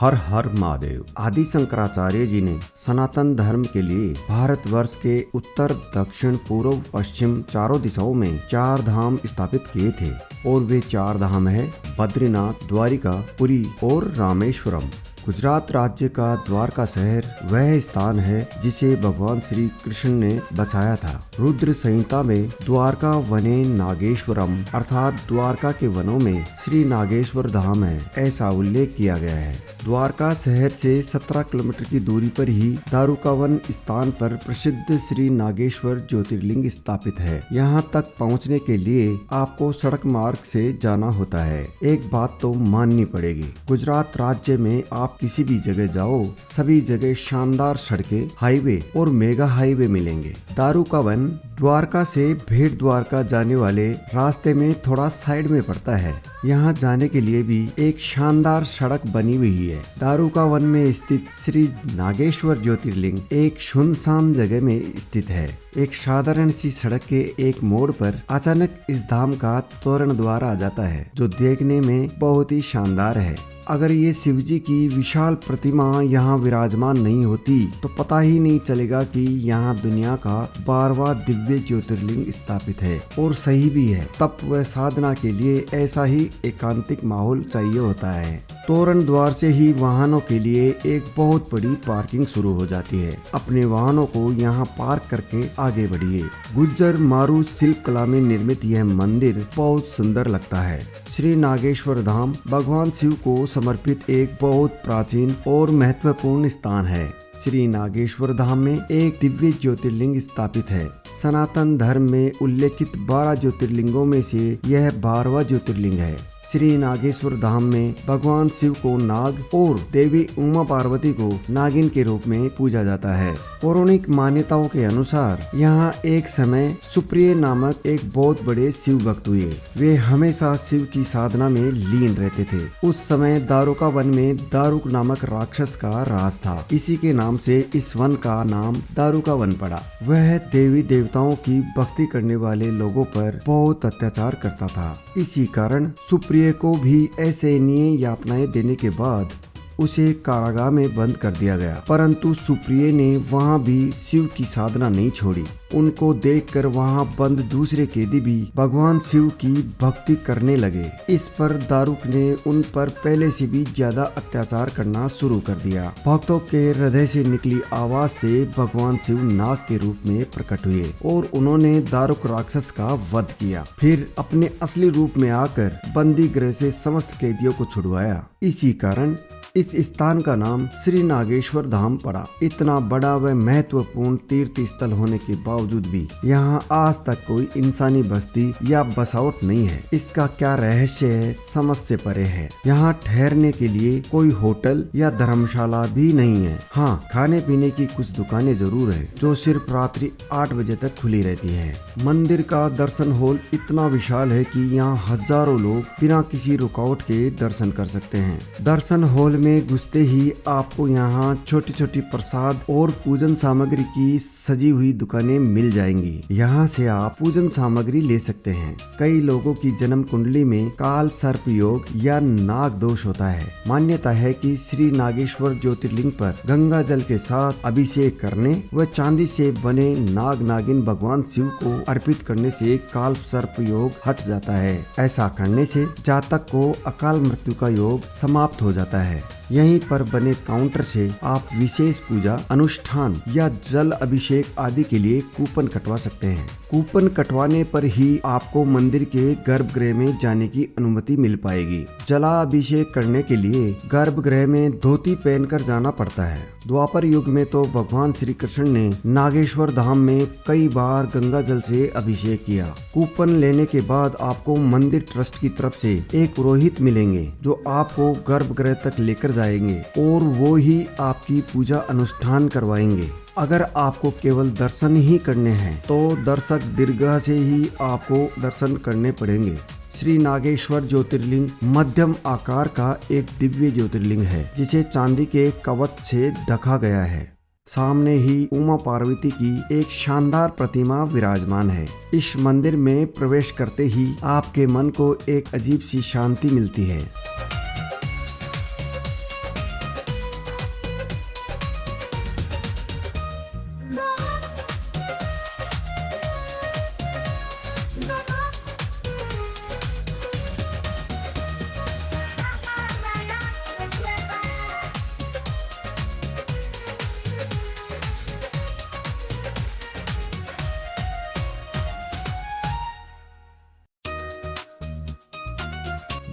हर हर महादेव। आदि शंकराचार्य जी ने सनातन धर्म के लिए भारतवर्ष के उत्तर, दक्षिण, पूर्व, पश्चिम चारों दिशाओं में 4 धाम स्थापित किए थे और वे 4 धाम है बद्रीनाथ, द्वारिका, पुरी और रामेश्वरम। गुजरात राज्य का द्वारका शहर वह स्थान है जिसे भगवान श्री कृष्ण ने बसाया था। रुद्र संहिता में द्वारका वने नागेश्वरम अर्थात द्वारका के वनों में श्री नागेश्वर धाम है, ऐसा उल्लेख किया गया है। द्वारका शहर से 17 किलोमीटर की दूरी पर ही दारुकावन स्थान पर प्रसिद्ध श्री नागेश्वर ज्योतिर्लिंग स्थापित है। यहाँ तक पहुँचने के लिए आपको सड़क मार्ग से जाना होता है। एक बात तो माननी पड़ेगी, गुजरात राज्य में आप किसी भी जगह जाओ, सभी जगह शानदार सड़कें, हाईवे और मेगा हाईवे मिलेंगे। दारुकावन द्वारका से भेट द्वारका जाने वाले रास्ते में थोड़ा साइड में पड़ता है। यहाँ जाने के लिए भी एक शानदार सड़क बनी हुई है। दारुकावन में स्थित श्री नागेश्वर ज्योतिर्लिंग एक सुनसान जगह में स्थित है। एक साधारण सी सड़क के एक मोड़ पर अचानक इस धाम का तोरण द्वार आ जाता है, जो देखने में बहुत ही शानदार है। अगर ये शिव जी की विशाल प्रतिमा यहाँ विराजमान नहीं होती तो पता ही नहीं चलेगा कि यहाँ दुनिया का 12वां दिव्य ज्योतिर्लिंग स्थापित है। और सही भी है, तप व साधना के लिए ऐसा ही एकांतिक माहौल चाहिए होता है। तोरण द्वार से ही वाहनों के लिए एक बहुत बड़ी पार्किंग शुरू हो जाती है। अपने वाहनों को यहाँ पार्क करके आगे बढ़िए। गुज्जर मारू शिल्प कला में निर्मित यह मंदिर बहुत सुंदर लगता है। श्री नागेश्वर धाम भगवान शिव को समर्पित एक बहुत प्राचीन और महत्वपूर्ण स्थान है। श्री नागेश्वर धाम में एक दिव्य ज्योतिर्लिंग स्थापित है। सनातन धर्म में उल्लेखित 12 ज्योतिर्लिंगों में से यह 12वां ज्योतिर्लिंग है। श्री नागेश्वर धाम में भगवान शिव को नाग और देवी उमा पार्वती को नागिन के रूप में पूजा जाता है। पौराणिक मान्यताओं के अनुसार यहाँ एक समय सुप्रिय नामक एक बहुत बड़े शिव भक्त हुए। वे हमेशा शिव की साधना में लीन रहते थे। उस समय दारुका वन में दारुक नामक राक्षस का राज था। इसी के नाम से इस वन का नाम दारुका वन पड़ा। वह देवी देवताओं की भक्ति करने वाले लोगों पर बहुत अत्याचार करता था। इसी कारण सुप्रिय को भी ऐसे न्याय यातनाएं देने के बाद उसे कारागार में बंद कर दिया गया। परंतु सुप्रिय ने वहाँ भी शिव की साधना नहीं छोड़ी। उनको देखकर वहाँ बंद दूसरे कैदी भी भगवान शिव की भक्ति करने लगे। इस पर दारुक ने उन पर पहले से भी ज्यादा अत्याचार करना शुरू कर दिया। भक्तों के हृदय से निकली आवाज से भगवान शिव नाग के रूप में प्रकट हुए और उन्होंने दारुक राक्षस का वध किया। फिर अपने असली रूप में आकर बंदी गृह से समस्त कैदियों को छुड़वाया। इसी कारण इस स्थान का नाम श्री नागेश्वर धाम पड़ा। इतना बड़ा व महत्वपूर्ण तीर्थ स्थल होने के बावजूद भी यहाँ आज तक कोई इंसानी बस्ती या बसावट नहीं है। इसका क्या रहस्य है, समझ से परे है। यहाँ ठहरने के लिए कोई होटल या धर्मशाला भी नहीं है। हाँ, खाने पीने की कुछ दुकानें जरूर है जो सिर्फ रात्रि 8 बजे तक खुली रहती है। मंदिर का दर्शन हॉल इतना विशाल है कि यहाँ हजारों लोग बिना किसी रुकावट के दर्शन कर सकते हैं। दर्शन हॉल में घुसते ही आपको यहाँ छोटी छोटी प्रसाद और पूजन सामग्री की सजी हुई दुकानें मिल जाएंगी। यहाँ से आप पूजन सामग्री ले सकते हैं। कई लोगों की जन्म कुंडली में काल सर्प योग या नाग दोष होता है। मान्यता है कि श्री नागेश्वर ज्योतिर्लिंग पर गंगा जल के साथ अभिषेक करने व चांदी से बने नाग नागिन भगवान शिव को अर्पित करने से काल सर्प योग हट जाता है। ऐसा करने से जातक को अकाल मृत्यु का योग समाप्त हो जाता है। यहीं पर बने काउंटर से आप विशेष पूजा अनुष्ठान या जल अभिषेक आदि के लिए कूपन कटवा सकते हैं। कूपन कटवाने पर ही आपको मंदिर के गर्भगृह में जाने की अनुमति मिल पाएगी। जलाभिषेक करने के लिए गर्भगृह में धोती पहनकर जाना पड़ता है। द्वापर युग में तो भगवान श्री कृष्ण ने नागेश्वर धाम में कई बार गंगा जल से अभिषेक किया। कूपन लेने के बाद आपको मंदिर ट्रस्ट की तरफ से एक पुरोहित मिलेंगे जो आपको गर्भगृह तक लेकर जाएंगे और वो ही आपकी पूजा अनुष्ठान करवाएंगे। अगर आपको केवल दर्शन ही करने हैं तो दर्शक दीर्घा से ही आपको दर्शन करने पड़ेंगे। श्री नागेश्वर ज्योतिर्लिंग मध्यम आकार का एक दिव्य ज्योतिर्लिंग है जिसे चांदी के कवच से ढका गया है। सामने ही उमा पार्वती की एक शानदार प्रतिमा विराजमान है। इस मंदिर में प्रवेश करते ही आपके मन को एक अजीब सी शांति मिलती है।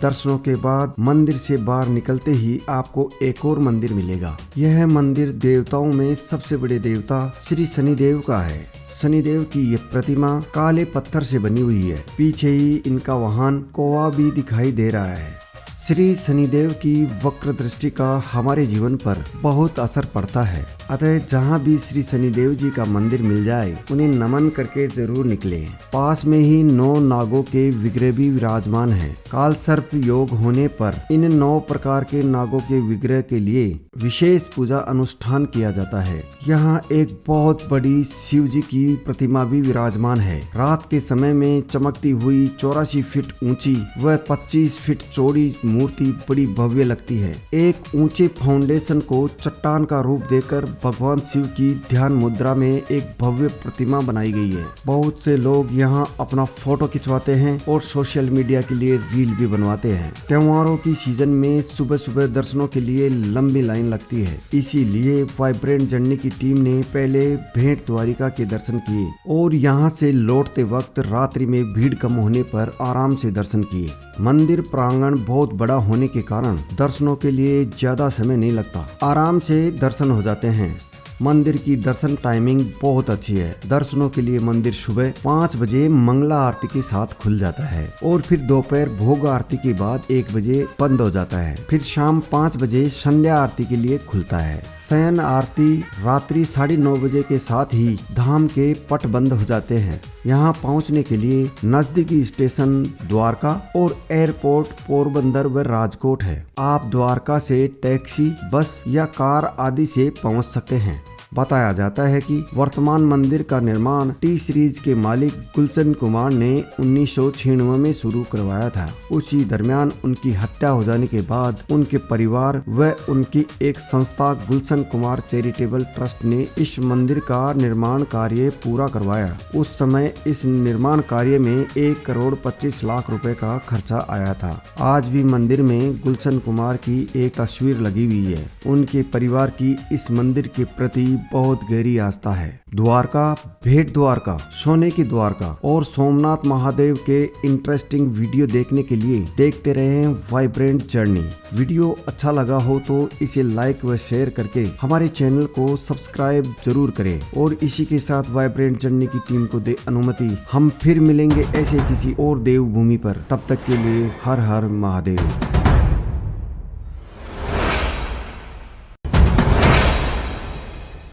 दर्शनों के बाद मंदिर से बाहर निकलते ही आपको एक और मंदिर मिलेगा। यह मंदिर देवताओं में सबसे बड़े देवता श्री शनिदेव का है। शनिदेव की यह प्रतिमा काले पत्थर से बनी हुई है। पीछे ही इनका वाहन कौवा भी दिखाई दे रहा है। श्री शनिदेव की वक्र दृष्टि का हमारे जीवन पर बहुत असर पड़ता है, अतः जहाँ भी श्री शनिदेव जी का मंदिर मिल जाए उन्हें नमन करके जरूर निकले। पास में ही 9 नागों के विग्रह भी विराजमान हैं। काल सर्प योग होने पर इन 9 प्रकार के नागों के विग्रह के लिए विशेष पूजा अनुष्ठान किया जाता है। यहाँ एक बहुत बड़ी शिव जी की प्रतिमा भी विराजमान है। रात के समय में चमकती हुई 84 फीट ऊंची व 25 फीट चौड़ी मूर्ति बड़ी भव्य लगती है। एक ऊंचे फाउंडेशन को चट्टान का रूप देकर भगवान शिव की ध्यान मुद्रा में एक भव्य प्रतिमा बनाई गई है। बहुत से लोग यहाँ अपना फोटो खिंचवाते हैं और सोशल मीडिया के लिए रील भी बनवाते हैं। त्योहारों की सीजन में सुबह सुबह दर्शनों के लिए लंबी लाइन लगती है, इसीलिए वाइब्रेंट जर्नी की टीम ने पहले भेंट द्वारिका के दर्शन किए और यहाँ से लौटते वक्त रात्रि में भीड़ कम होने पर आराम से दर्शन किए। मंदिर प्रांगण बहुत बड़ा होने के कारण दर्शनों के लिए ज्यादा समय नहीं लगता, आराम से दर्शन हो जाते हैं। मंदिर की दर्शन टाइमिंग बहुत अच्छी है। दर्शनों के लिए मंदिर सुबह 5 बजे मंगला आरती के साथ खुल जाता है और फिर दोपहर भोग आरती के बाद 1 बजे बंद हो जाता है। फिर शाम 5 बजे संध्या आरती के लिए खुलता है। शयन आरती रात्रि 9:30 बजे के साथ ही धाम के पट बंद हो जाते हैं। यहाँ पहुँचने के लिए नजदीकी स्टेशन द्वारका और एयरपोर्ट पोरबंदर व राजकोट है। आप द्वारका से टैक्सी, बस या कार आदि से पहुँच सकते हैं। बताया जाता है कि वर्तमान मंदिर का निर्माण टी सीरीज के मालिक गुलशन कुमार ने 1996 में शुरू करवाया था। उसी दरमियान उनकी हत्या हो जाने के बाद उनके परिवार व उनकी एक संस्था गुलशन कुमार चैरिटेबल ट्रस्ट ने इस मंदिर का निर्माण कार्य पूरा करवाया। उस समय इस निर्माण कार्य में 1,25,00,000 रुपए का खर्चा आया था। आज भी मंदिर में गुलशन कुमार की एक तस्वीर लगी हुई है। उनके परिवार की इस मंदिर के प्रति बहुत गहरी आस्था है। द्वारका, भेंट द्वारका, सोने की द्वारका और सोमनाथ महादेव के इंटरेस्टिंग वीडियो देखने के लिए देखते रहें वाइब्रेंट जर्नी। वीडियो अच्छा लगा हो तो इसे लाइक व शेयर करके हमारे चैनल को सब्सक्राइब जरूर करें और इसी के साथ वाइब्रेंट जर्नी की टीम को दे अनुमति। हम फिर मिलेंगे ऐसे किसी और देवभूमि पर। तब तक के लिए हर हर महादेव।